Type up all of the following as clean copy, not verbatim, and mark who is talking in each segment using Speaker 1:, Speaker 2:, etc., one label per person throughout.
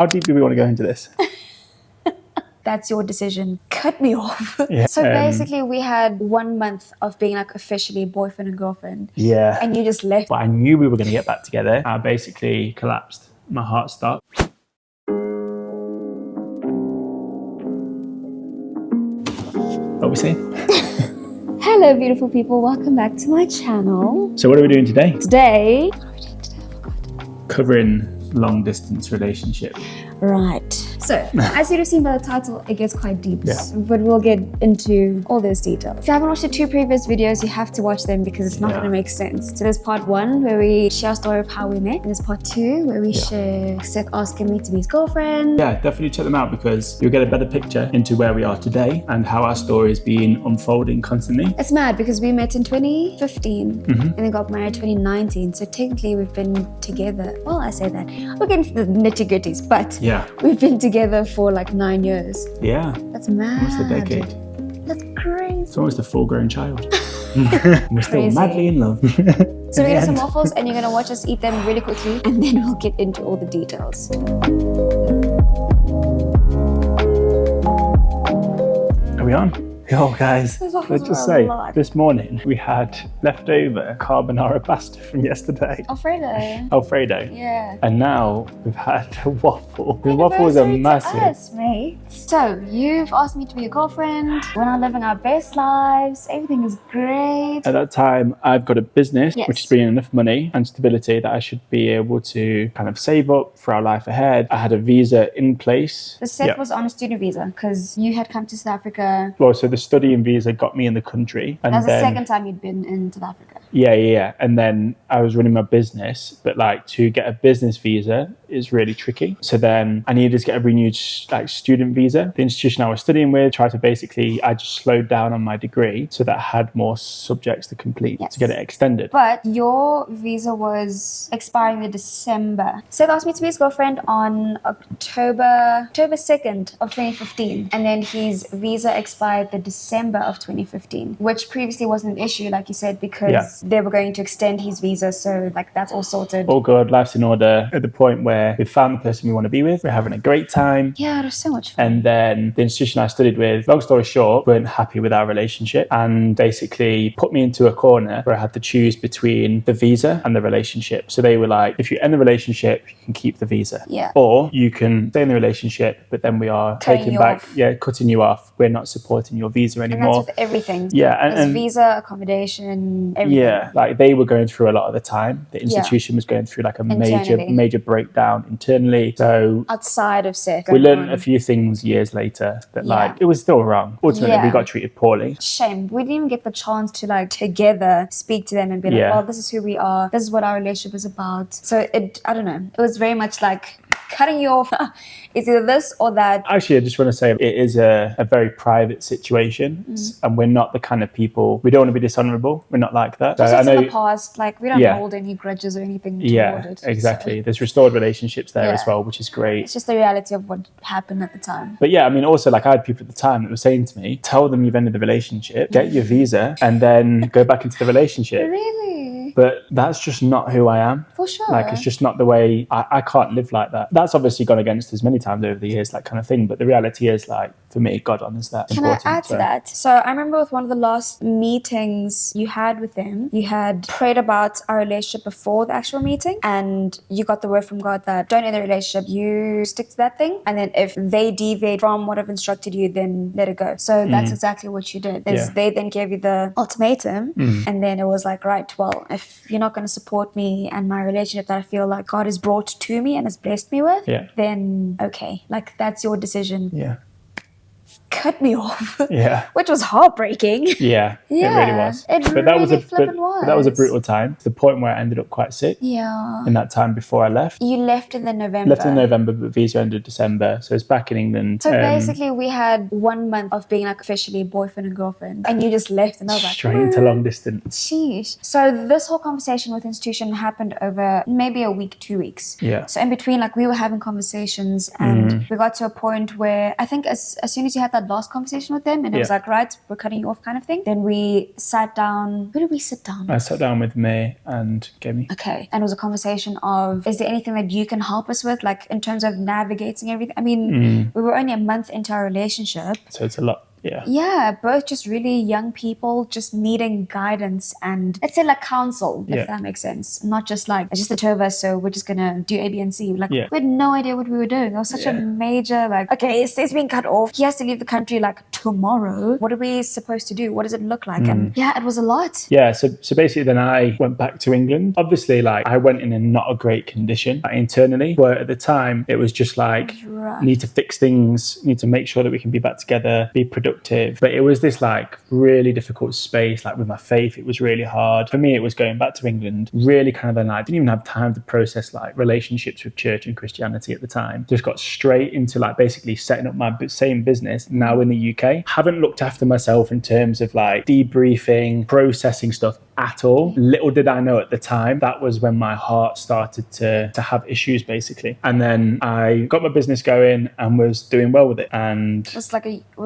Speaker 1: How deep do we want to go into this?
Speaker 2: That's your decision. Cut me off.
Speaker 1: Yeah.
Speaker 2: So basically we had 1 month of being like officially boyfriend and girlfriend.
Speaker 1: Yeah.
Speaker 2: And you just left.
Speaker 1: But I knew we were going to get back together. I basically collapsed. My heart stopped. What are we saying?
Speaker 2: Hello beautiful people, welcome back to my channel.
Speaker 1: So what are we doing today?
Speaker 2: Today, what are we doing today? I forgot.
Speaker 1: Covering long distance relationship.
Speaker 2: Right. So, as you've seen by the title, it gets quite deep,
Speaker 1: Yeah.
Speaker 2: but we'll get into all those details. If you haven't watched the 2 previous videos, you have to watch them because it's not going to make sense. So there's part 1 where we share our story of how we met, and there's part 2 where we share Seth asking me to be his girlfriend.
Speaker 1: Yeah, definitely check them out because you'll get a better picture into where we are today and how our story has been unfolding constantly.
Speaker 2: It's mad because we met in 2015 and then got married 2019. So technically we've been together. Well, I say that. We'll get into the nitty-gritties, but
Speaker 1: Yeah.
Speaker 2: we've been together for like 9 years.
Speaker 1: Yeah.
Speaker 2: That's mad.
Speaker 1: Almost a decade.
Speaker 2: That's crazy.
Speaker 1: It's almost a full-grown child. We're still
Speaker 2: Crazy.
Speaker 1: madly in love.
Speaker 2: So we're gonna get some waffles and you're gonna watch us eat them really quickly and then we'll get into all the details.
Speaker 1: Are we on? Yo guys,
Speaker 2: Those waffles
Speaker 1: let's just
Speaker 2: were a
Speaker 1: say,
Speaker 2: lot.
Speaker 1: this morning we had leftover carbonara pasta from yesterday.
Speaker 2: Alfredo.
Speaker 1: Alfredo.
Speaker 2: Yeah.
Speaker 1: And now we've had a waffle. The waffles are massive.
Speaker 2: To us, mate. So you've asked me to be your girlfriend. We're now living our best lives. Everything is great.
Speaker 1: At that time, I've got a business
Speaker 2: Yes.
Speaker 1: which is bringing enough money and stability that I should be able to kind of save up for our life ahead. I had a visa in place.
Speaker 2: The Seth was on a student visa because you had come to South Africa.
Speaker 1: Well, so the studying visa got me in the country. And
Speaker 2: That's
Speaker 1: then,
Speaker 2: the second time you'd been in South Africa.
Speaker 1: Yeah. And then I was running my business, but like to get a business visa is really tricky. So then I needed to get a renewed like student visa. The institution I was studying with tried to basically, I just slowed down on my degree so that I had more subjects to complete to get it extended.
Speaker 2: But your visa was expiring in December. Seth asked me to be his girlfriend on October 2nd of 2015. And then his visa expired the December of 2015, which previously wasn't an issue, like you said, because they were going to extend his visa. So like that's all sorted.
Speaker 1: All good, life's in order at the point where we've found the person we want to be with. We're having a great time.
Speaker 2: Yeah, it was so much fun.
Speaker 1: And then the institution I studied with, long story short, weren't happy with our relationship and basically put me into a corner where I had to choose between the visa and the relationship. So they were like, if you end the relationship, you can keep the visa.
Speaker 2: Yeah.
Speaker 1: Or you can stay in the relationship, but then we are
Speaker 2: Cutting you off.
Speaker 1: cutting you off. We're not supporting your visa
Speaker 2: And
Speaker 1: anymore.
Speaker 2: that's with everything.
Speaker 1: Yeah,
Speaker 2: and visa, accommodation, everything.
Speaker 1: Yeah, like they were going through a lot of the time. The institution was going through like a major breakdown internally. So
Speaker 2: outside of Seth,
Speaker 1: we learned a few things years later that like it was still wrong. Ultimately, we got treated poorly.
Speaker 2: Shame. We didn't even get the chance to like together speak to them and be like, well, this is who we are. This is what our relationship is about. So I don't know. It was very much like cutting you off. It's either this or that.
Speaker 1: Actually, I just want to say it is a very private situation and we're not the kind of people, we don't want to be dishonorable. We're not like that.
Speaker 2: So I know in the past, like we don't hold any grudges or anything toward it.
Speaker 1: Exactly.
Speaker 2: So.
Speaker 1: There's restored relationships there as well, which is great.
Speaker 2: It's just the reality of what happened at the time.
Speaker 1: But yeah, I mean, also like I had people at the time that were saying to me, tell them you've ended the relationship, get your visa and then go back into the relationship.
Speaker 2: Really?
Speaker 1: But that's just not who I am.
Speaker 2: For sure.
Speaker 1: Like, it's just not the way, I can't live like that. That's obviously gone against us many times over the years, that kind of thing. But the reality is like, for me, God honors that.
Speaker 2: Can I add to that? So I remember with one of the last meetings you had with them, you had prayed about our relationship before the actual meeting and you got the word from God that don't end the relationship, you stick to that thing. And then if they deviate from what I've instructed you, then let it go. So that's exactly what you did. They then gave you the ultimatum and then it was like, right, well, if you're not going to support me and my relationship that I feel like God has brought to me and has blessed me with, then okay, like that's your decision.
Speaker 1: Yeah.
Speaker 2: Cut me off.
Speaker 1: Yeah.
Speaker 2: Which was heartbreaking.
Speaker 1: Yeah, it really was.
Speaker 2: But that was
Speaker 1: a brutal time. To the point where I ended up quite sick.
Speaker 2: Yeah.
Speaker 1: In that time before I left.
Speaker 2: You left in the November.
Speaker 1: Left in November, but visa ended December. So it's back in England.
Speaker 2: So basically we had 1 month of being like officially boyfriend and girlfriend. And you just left and I was like,
Speaker 1: straight into long distance.
Speaker 2: Sheesh. So this whole conversation with institution happened over maybe a week, 2 weeks.
Speaker 1: Yeah.
Speaker 2: So in between, like we were having conversations and we got to a point where I think as soon as you had that that last conversation with them and it was like, right, we're cutting you off kind of thing. Then we sat down. Where did we sit down?
Speaker 1: I sat down with May and Gemi.
Speaker 2: Okay. And it was a conversation of, is there anything that you can help us with, like in terms of navigating everything? I mean, we were only a month into our relationship.
Speaker 1: So it's a lot. Yeah.
Speaker 2: Yeah, both just really young people just needing guidance and let's say like counsel, if that makes sense. Not just like, it's just the two of us, so we're just gonna do A, B, and C. Like, we had no idea what we were doing. It was such a major, like, okay, he's being cut off. He has to leave the country like tomorrow. What are we supposed to do? What does it look like? And yeah, it was a lot.
Speaker 1: Yeah, so basically then I went back to England. Obviously, like, I went in not a great condition internally, but at the time it was just like, need to fix things, need to make sure that we can be back together, be productive. But it was this like really difficult space, like with my faith, it was really hard. For me, it was going back to England, really kind of then I didn't even have time to process like relationships with church and Christianity at the time. Just got straight into like basically setting up my same business now in the UK. Haven't looked after myself in terms of like debriefing, processing stuff at all. Little did I know at the time, that was when my heart started to have issues basically. And then I got my business going and was doing well with it. And
Speaker 2: was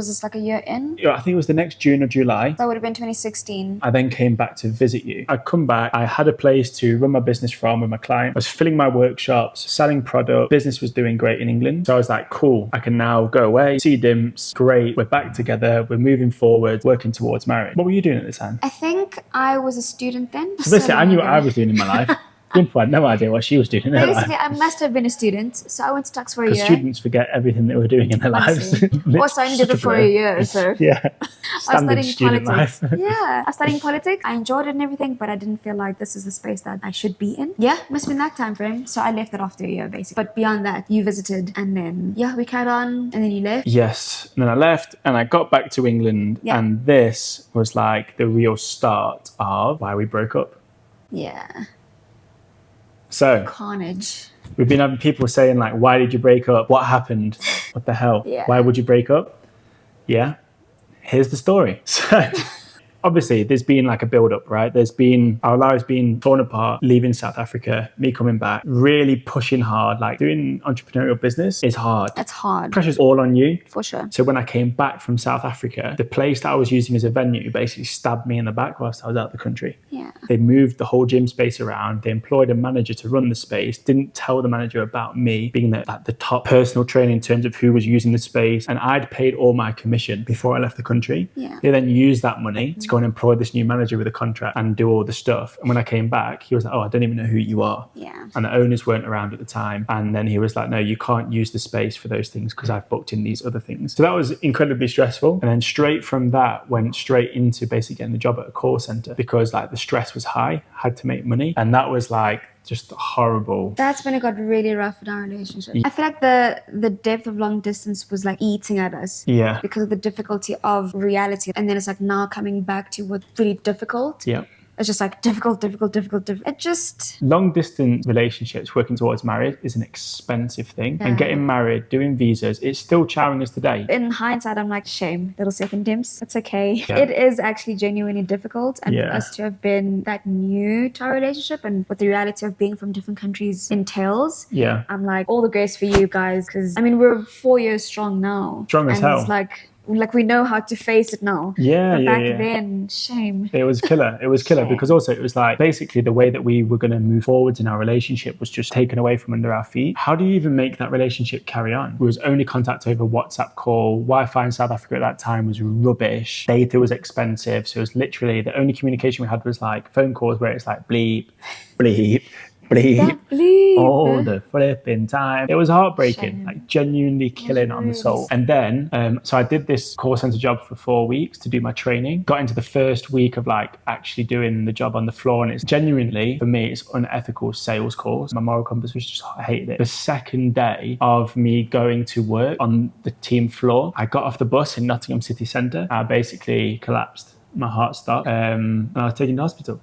Speaker 2: this like a year in?
Speaker 1: I think it was the next June or July.
Speaker 2: That would have been 2016.
Speaker 1: I then came back to visit you. I'd come back, I had a place to run my business from with my client. I was filling my workshops, selling product. Business was doing great in England. So I was like, cool, I can now go away, see Dimps, great, we're back together, we're moving forward, working towards marriage. What were you doing at the time?
Speaker 2: I think I was a student then.
Speaker 1: So basically, I knew what I was doing in my life. Dimple had no idea what she was doing in her life.
Speaker 2: Basically, I must have been a student, so I went to Tux for a year.
Speaker 1: Because students forget everything they were doing in their lives.
Speaker 2: Also, I only did it for a year, so...
Speaker 1: Yeah.
Speaker 2: I was studying
Speaker 1: politics.
Speaker 2: Yeah, I was studying politics. I enjoyed it and everything, but I didn't feel like this is the space that I should be in. Yeah, must have been that time frame. So I left it after a year, basically. But beyond that, you visited, and then, yeah, we carried on, and then you left.
Speaker 1: Yes. And then I left, and I got back to England, and this was like the real start of why we broke up.
Speaker 2: Yeah.
Speaker 1: So,
Speaker 2: carnage.
Speaker 1: We've been having people saying like, why did you break up? What happened? What the hell?
Speaker 2: Yeah.
Speaker 1: Why would you break up? Yeah. Here's the story. So obviously there's been like a build up, right? There's been our lives being torn apart, leaving South Africa, me coming back, really pushing hard. Like doing entrepreneurial business is hard.
Speaker 2: It's hard.
Speaker 1: Pressure's all on you.
Speaker 2: For sure.
Speaker 1: So when I came back from South Africa, the place that I was using as a venue basically stabbed me in the back whilst I was out of the country.
Speaker 2: Yeah.
Speaker 1: They moved the whole gym space around. They employed a manager to run the space, didn't tell the manager about me being the top personal trainer in terms of who was using the space. And I'd paid all my commission before I left the country.
Speaker 2: Yeah.
Speaker 1: They then used that money to go and employ this new manager with a contract and do all the stuff. And when I came back, he was like, oh, I don't even know who you are.
Speaker 2: Yeah.
Speaker 1: And the owners weren't around at the time. And then he was like, no, you can't use the space for those things because I've booked in these other things. So that was incredibly stressful. And then straight from that, went straight into basically getting the job at a call center because like the stress was high, had to make money. And that was like just horrible.
Speaker 2: That's when it got really rough in our relationship. I feel like the depth of long distance was like eating at us.
Speaker 1: Yeah.
Speaker 2: Because of the difficulty of reality. And then it's like now coming back to what's really difficult.
Speaker 1: Yeah.
Speaker 2: It's just like difficult. It just...
Speaker 1: Long distance relationships, working towards marriage is an expensive thing.
Speaker 2: Yeah.
Speaker 1: And getting married, doing visas, it's still challenging us today.
Speaker 2: In hindsight, I'm like, shame, little second Dimps. It's okay.
Speaker 1: Yeah.
Speaker 2: It is actually genuinely difficult. And
Speaker 1: Yeah.
Speaker 2: for us to have been that new to our relationship and what the reality of being from different countries entails,
Speaker 1: Yeah.
Speaker 2: I'm like, all the grace for you guys. Because, I mean, we're 4 years strong now.
Speaker 1: Strong as
Speaker 2: and
Speaker 1: hell.
Speaker 2: It's like we know how to face it now.
Speaker 1: Yeah,
Speaker 2: but
Speaker 1: yeah,
Speaker 2: back
Speaker 1: yeah.
Speaker 2: then, shame.
Speaker 1: It was killer. It was killer
Speaker 2: Shame.
Speaker 1: because also it was like basically the way that we were going to move forwards in our relationship was just taken away from under our feet. How do you even make that relationship carry on? It was only contact over WhatsApp call. Wi-Fi in South Africa at that time was rubbish. Data was expensive. So it was literally the only communication we had was like phone calls where it's like bleep, bleep, bleep. All the flipping time. It was heartbreaking,
Speaker 2: Shame.
Speaker 1: like genuinely killing on the
Speaker 2: really
Speaker 1: soul. And then, so I did this call center job for 4 weeks to do my training. Got into the first week of like actually doing the job on the floor. And it's genuinely, for me, it's unethical sales calls. My moral compass was just, I hated it. The second day of me going to work on the team floor, I got off the bus in Nottingham City Centre. I basically collapsed. My heart stopped. And I was taken to hospital.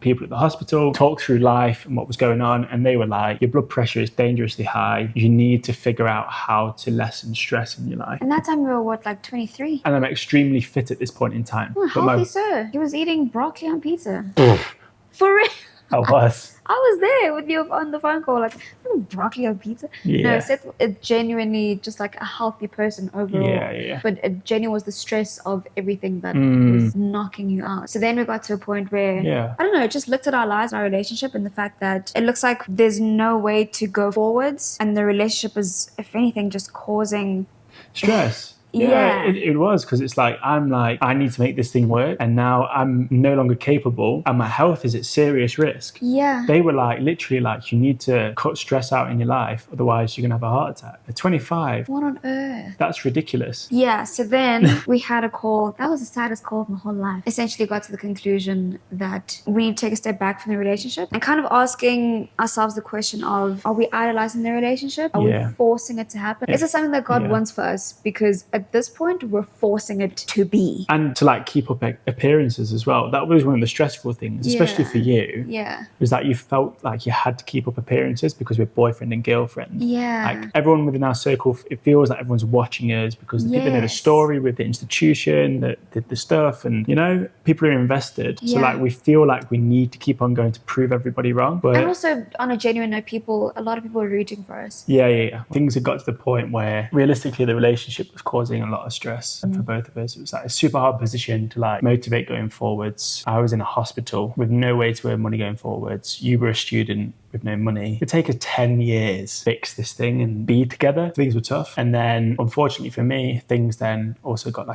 Speaker 1: People at the hospital talked through life and what was going on, and they were like, your blood pressure is dangerously high. You need to figure out how to lessen stress in your life.
Speaker 2: And that time we were what, like 23?
Speaker 1: And I'm extremely fit at this point in time.
Speaker 2: Oh,
Speaker 1: But
Speaker 2: healthy sir. He was eating broccoli on pizza. For real.
Speaker 1: I was.
Speaker 2: I was there with you on the phone call, like, broccoli on pizza.
Speaker 1: Yeah.
Speaker 2: No, Seth is genuinely just like a healthy person overall.
Speaker 1: Yeah.
Speaker 2: But it genuinely was the stress of everything that was knocking you out. So then we got to a point where, I don't know, it just looked at our lives, our relationship, and the fact that it looks like there's no way to go forwards. And the relationship is, if anything, just causing
Speaker 1: stress. It was, because it's like, I'm like, I need to make this thing work, and now I'm no longer capable, and my health is at serious risk. They were like, literally like, you need to cut stress out in your life, otherwise you're gonna have a heart attack. At 25.
Speaker 2: What on earth?
Speaker 1: That's ridiculous.
Speaker 2: So then we had a call. That was the saddest call of my whole life. Essentially got to the conclusion that we need to take a step back from the relationship and kind of asking ourselves the question of, are we idolizing the relationship? Are we forcing it to happen? Is it something that God wants for us? Because at this point, we're forcing it to be.
Speaker 1: And to like keep up appearances as well. That was one of the stressful things, especially for you. Was that you felt like you had to keep up appearances because we're boyfriend and girlfriend. Like everyone within our circle, it feels like everyone's watching us because they know the story with the institution, the stuff, and you know, people are invested. So like we feel like we need to keep on going to prove everybody wrong. But
Speaker 2: and also on a genuine note, a lot of people are rooting for us.
Speaker 1: Things had got to the point where realistically the relationship was causing a lot of stress for both of us. It was like a super hard position to like motivate going forwards. I was in a hospital with no way to earn money going forwards. You were a student with no money. It'd take us 10 years to fix this thing and be together. Things were tough. And then unfortunately for me, things then also got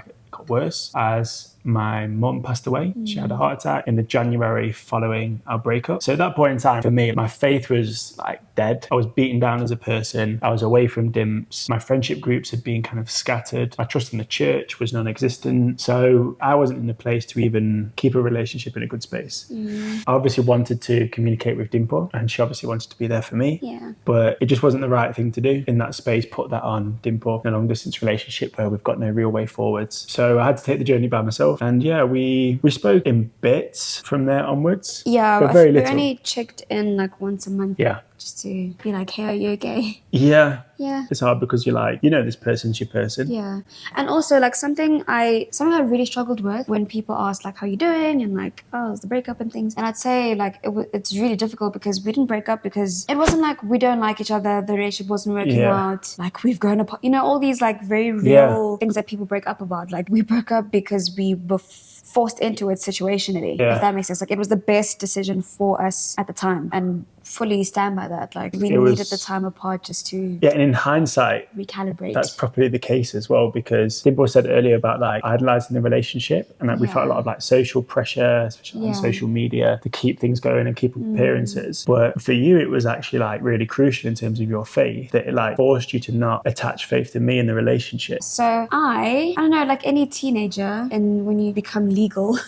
Speaker 1: worse as my mum passed away. She had a heart attack in the January following our breakup. So at that point in time, for me, my faith was like dead. I was beaten down as a person. I was away from dimps. My friendship groups had been kind of scattered. My trust in the church was non-existent. So I wasn't in a place to even keep a relationship in a good space. I obviously wanted to communicate with Dimple, and she obviously wanted to be there for me. But it just wasn't the right thing to do in that space, put that on Dimple in a long distance relationship where we've got no real way forwards. So I had to take the journey by myself. And we spoke in bits from there onwards. But very little.
Speaker 2: We only checked in like once a month. Just to be like, hey, are you okay? It's hard because you're like, you know, this person's your person. And also like something I really struggled with when people ask like, how you doing? And like, oh, it's the breakup and things. And I'd say like, it's really difficult because we didn't break up because it wasn't like we don't like each other. The relationship wasn't working out. Like we've grown apart, you know, all these like very real things that people break up about. Like we broke up because we were forced into it situationally, if that makes sense. Like it was the best decision for us at the time, and fully stand by that. Like we needed the time apart just to
Speaker 1: and in hindsight
Speaker 2: recalibrate.
Speaker 1: That's probably the case as well, because Dimple said earlier about like idolizing the relationship, and like we felt a lot of like social pressure, especially on social media, to keep things going and keep appearances. But for you it was actually like really crucial in terms of your faith, that it like forced you to not attach faith to me in the relationship.
Speaker 2: So I don't know, like any teenager, and when you become legal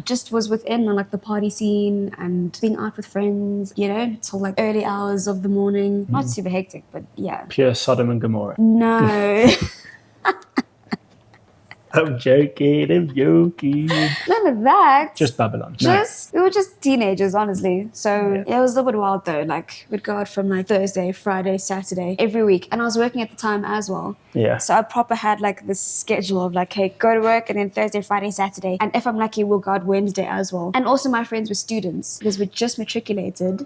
Speaker 2: just was within like the party scene and being out with friends, you know, till like early hours of the morning. Not super hectic, but
Speaker 1: pure Sodom and Gomorrah.
Speaker 2: No.
Speaker 1: I'm joking.
Speaker 2: None of that.
Speaker 1: Just Babylon.
Speaker 2: We were just teenagers, honestly. So it was a little bit wild though. Like we'd go out from like Thursday, Friday, Saturday, every week. And I was working at the time as well. So I proper had like this schedule of like, hey, go to work and then Thursday, Friday, Saturday. And if I'm lucky, we'll go out Wednesday as well. And also my friends were students because we just matriculated.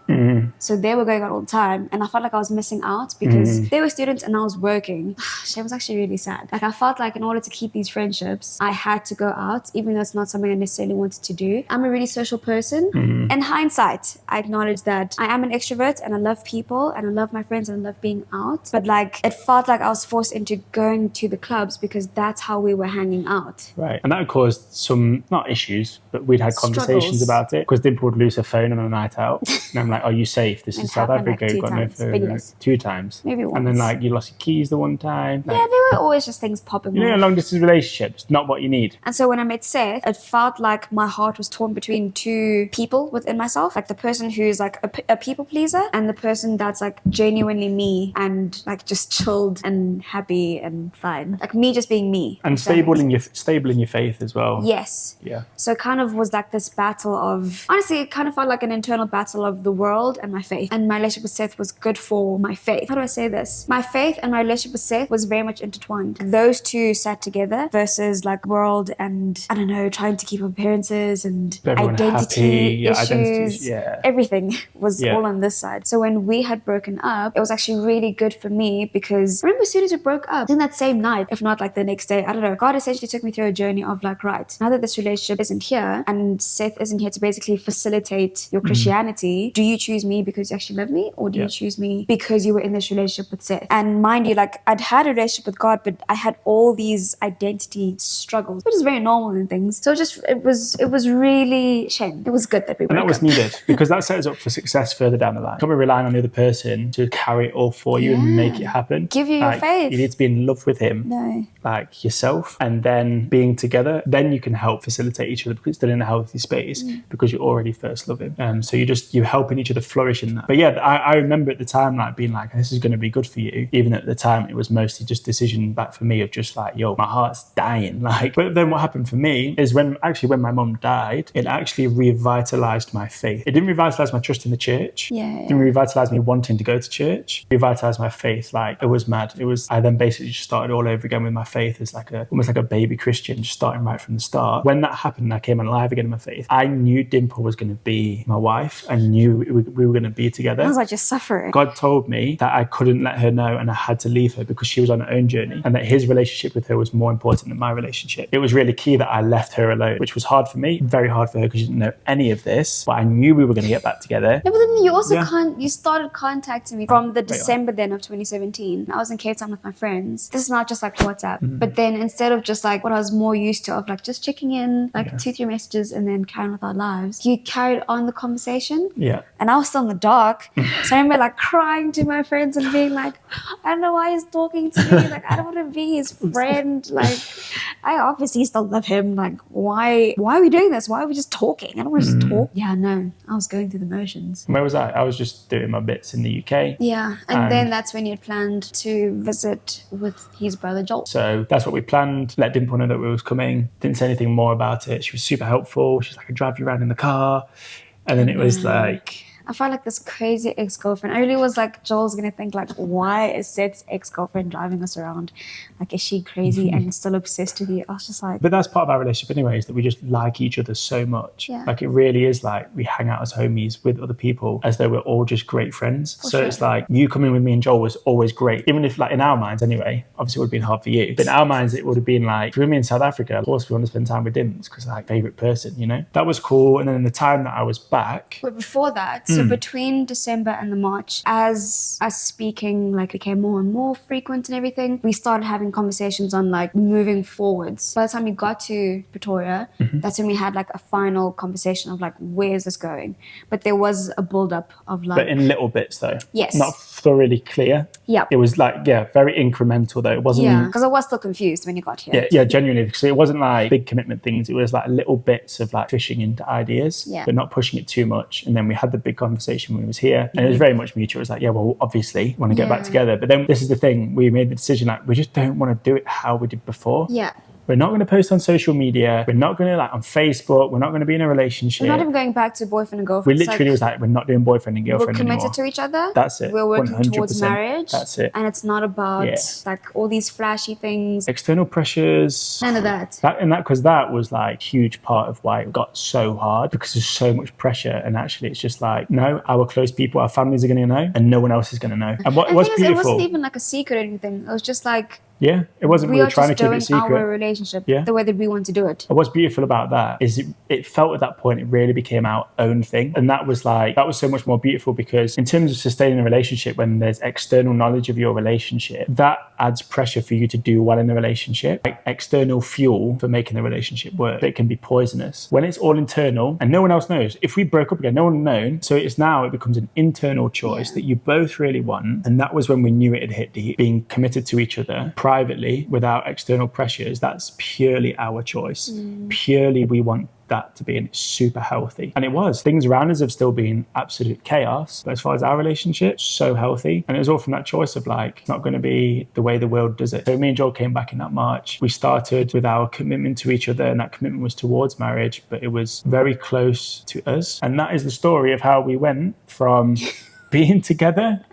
Speaker 2: So they were going out all the time. And I felt like I was missing out because they were students and I was working. It was actually really sad. Like I felt like in order to keep these friendships, I had to go out, even though it's not something I necessarily wanted to do. I'm a really social person. In hindsight, I acknowledge that I am an extrovert and I love people and I love my friends and I love being out. But like it felt like I was forced into going to the clubs because that's how we were hanging out.
Speaker 1: Right. And that caused some, not issues, but we'd had conversations about it, because Dimple would lose her phone on a night out. And I'm like, are you safe? This is South Africa. You've got no phone. 2 times.
Speaker 2: Maybe once.
Speaker 1: And then like you lost your keys the one time. Like,
Speaker 2: there were always just things popping
Speaker 1: off. A long distance relationship, it's not what you need.
Speaker 2: And so when I met Seth, it felt like my heart was torn between 2 people within myself. Like the person who's like a people pleaser and the person that's like genuinely me and like just chilled and happy and fine. Like me just being me.
Speaker 1: And stable in your faith as well.
Speaker 2: Yes. So it kind of was like this battle of, honestly, it kind of felt like an internal battle of the world and my faith. And my relationship with Seth was good for my faith. How do I say this? My faith and my relationship with Seth was very much intertwined. Those 2 sat together versus versus like world and I don't know, trying to keep appearances and
Speaker 1: Everyone
Speaker 2: identity
Speaker 1: happy,
Speaker 2: issues. Everything was
Speaker 1: Yeah.
Speaker 2: all on this side. So when we had broken up, it was actually really good for me because I remember as soon as we broke up, in that same night, if not like the next day, I don't know, God essentially took me through a journey of like, right, now that this relationship isn't here and Seth isn't here to basically facilitate your Christianity, do you choose me because you actually love me, or do you choose me because you were in this relationship with Seth? And mind you, like I'd had a relationship with God, but I had all these identity struggles, which is very normal in things. So it was really shame. It was good that we broke
Speaker 1: And that was
Speaker 2: up.
Speaker 1: needed because that sets us up for success further down the line. Can't be relying on the other person to carry it all for you and make it happen.
Speaker 2: Give you your faith.
Speaker 1: You need to be in love with him, like yourself, and then being together. Then you can help facilitate each other because it's still in a healthy space because you already first love him. So you're helping each other flourish in that. But yeah, I remember at the time like being like, this is going to be good for you. Even at the time, it was mostly just decision back for me of just like, yo, my heart's dying. Like, but then what happened for me is when my mum died, it actually revitalized my faith. It didn't revitalize my trust in the church. It didn't revitalize me wanting to go to church. It revitalized my faith. Like it was mad. I then basically just started all over again with my faith as like almost like a baby Christian, just starting right from the start. When that happened, I came alive again in my faith. I knew Dimple was going to be my wife. I knew we were going to be together.
Speaker 2: I was like just suffering.
Speaker 1: God told me that I couldn't let her know and I had to leave her because she was on her own journey and that his relationship with her was more important than my relationship. It was really key that I left her alone, which was hard for me, very hard for her because she didn't know any of this, but I knew we were going to get back together.
Speaker 2: No, but then you also you started contacting me from the December then of 2017. I was in Cape Town with my friends. This is not just like WhatsApp, but then instead of just like what I was more used to of like just checking in, like 2-3 messages and then carrying with our lives, you carried on the conversation. And I was still in the dark. So I remember like crying to my friends and being like, I don't know why he's talking to me. Like, I don't want to be his friend. Like, I obviously still love him. Like, why are we doing this? Why are we just talking? I don't want to just talk. Yeah, no, I was going through the motions.
Speaker 1: Where was I? I was just doing my bits in the UK.
Speaker 2: Yeah, and then that's when you had planned to visit with his brother Joel.
Speaker 1: So that's what we planned. Let Dimple know that we was coming. Didn't say anything more about it. She was super helpful. She's like, I drive you around in the car. And then it was like...
Speaker 2: I felt like this crazy ex-girlfriend. I really was like, Joel's going to think like, why is Seth's ex-girlfriend driving us around? Like, is she crazy and still obsessed with you? I was just like...
Speaker 1: But that's part of our relationship anyway, is that we just like each other so much. Like, it really is like we hang out as homies with other people as though we're all just great friends. It's like you coming with me and Joel was always great. Even if like in our minds anyway, obviously it would have been hard for you. But in our minds, it would have been like, if we were in South Africa, of course we want to spend time with Dims because like favourite person, you know? That was cool. And then in the time that I was back...
Speaker 2: But before that... So between December and the March, as us speaking like became more and more frequent and everything, we started having conversations on like moving forwards. By the time we got to Pretoria, that's when we had like a final conversation of like, where is this going? But there was a build-up of like...
Speaker 1: But in little bits though.
Speaker 2: Yes.
Speaker 1: Not thoroughly clear.
Speaker 2: Yeah.
Speaker 1: It was like, very incremental though. It wasn't...
Speaker 2: Yeah, because I was still confused when you got here.
Speaker 1: Yeah, genuinely. Because it wasn't like big commitment things. It was like little bits of like fishing into ideas, but not pushing it too much. And then we had the big conversation when we was here. And it was very much mutual. It was like, well, obviously, want to get back together. But then this is the thing. We made the decision, like, we just don't want to do it how we did before.
Speaker 2: Yeah.
Speaker 1: We're not going to post on social media. We're not going to like on Facebook. We're not going to be in a relationship.
Speaker 2: We're not even going back to boifriend and girlfriend.
Speaker 1: We literally was like, we're not doing boyfriend and girlfriend
Speaker 2: anymore. We're committed
Speaker 1: anymore.
Speaker 2: to each other.
Speaker 1: That's it.
Speaker 2: We're working
Speaker 1: 100%.
Speaker 2: towards marriage.
Speaker 1: That's it.
Speaker 2: And it's not about like all these flashy things.
Speaker 1: External pressures.
Speaker 2: None of that.
Speaker 1: Because that was like a huge part of why it got so hard, because there's so much pressure. And actually it's just like, no, our close people, our families are going to know and no one else is going to know. And what's beautiful.
Speaker 2: It wasn't even like a secret or anything. It was just like,
Speaker 1: yeah, it wasn't. We were trying to keep it secret.
Speaker 2: Our relationship, the way that we want to do it.
Speaker 1: And what's beautiful about that is it felt at that point it really became our own thing, and that was so much more beautiful because in terms of sustaining a relationship, when there's external knowledge of your relationship, that adds pressure for you to do well in the relationship, like external fuel for making the relationship work. It can be poisonous when it's all internal and no one else knows. If we broke up again, no one would know. So it becomes an internal choice that you both really want, and that was when we knew it had hit deep. Being committed to each other privately without external pressures, that's purely our choice. Purely we want that to be super healthy. And it was. Things around us have still been absolute chaos. But as far as our relationship, so healthy. And it was all from that choice of like, it's not going to be the way the world does it. So me and Joel came back in that March. We started with our commitment to each other, and that commitment was towards marriage, but it was very close to us. And that is the story of how we went from being together,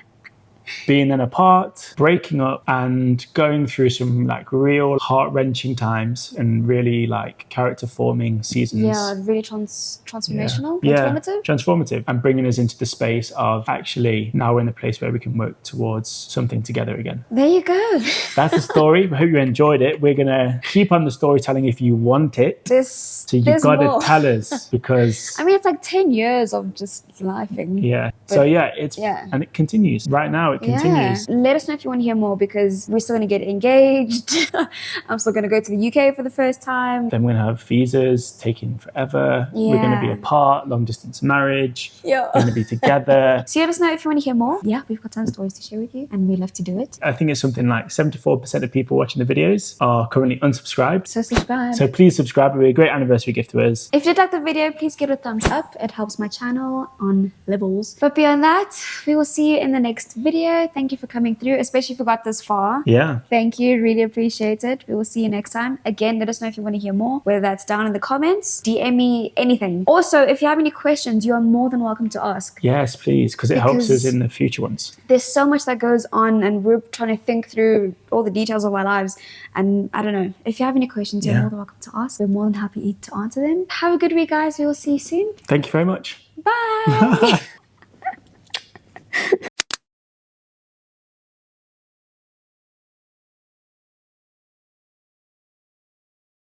Speaker 1: being then apart, breaking up and going through some like real heart-wrenching times and really like character forming seasons.
Speaker 2: Yeah, really transformational,
Speaker 1: Yeah,
Speaker 2: transformative.
Speaker 1: transformative, and bringing us into the space of actually now we're in a place where we can work towards something together again.
Speaker 2: There you go.
Speaker 1: That's the story. We hope you enjoyed it. We're gonna keep on the storytelling if you want it. So you've got to tell us, because
Speaker 2: I mean, it's like 10 years of just laughing.
Speaker 1: yeah.
Speaker 2: But
Speaker 1: So yeah, and it continues. Right now it continues.
Speaker 2: Yeah. Let us know if you want to hear more, because we're still going to get engaged. I'm still going to go to the UK for the first time.
Speaker 1: Then we're gonna have visas taking forever. We're gonna be apart, long distance marriage.
Speaker 2: Yeah.
Speaker 1: We're gonna be together.
Speaker 2: So let us know if you want to hear more. Yeah, we've got tons of stories to share with you, and we love to do it.
Speaker 1: I think it's something like 74% of people watching the videos are currently unsubscribed.
Speaker 2: So subscribe.
Speaker 1: So please subscribe. It would be a great anniversary gift to us.
Speaker 2: If you did like the video, please give it a thumbs up. It helps my channel on levels. But beyond that, we will see you in the next video. Thank you for coming through, especially if you got this far.
Speaker 1: Yeah.
Speaker 2: Thank you. Really appreciate it. We will see you next time. Again, let us know if you want to hear more, whether that's down in the comments, DM me, anything. Also, if you have any questions, you are more than welcome to ask.
Speaker 1: Yes, please, because it helps us in the future ones.
Speaker 2: There's so much that goes on, and we're trying to think through all the details of our lives. And I don't know, if you have any questions, you're more than welcome to ask. We're more than happy to answer them. Have a good week, guys. We will see you soon.
Speaker 1: Thank you very much.
Speaker 2: Bye.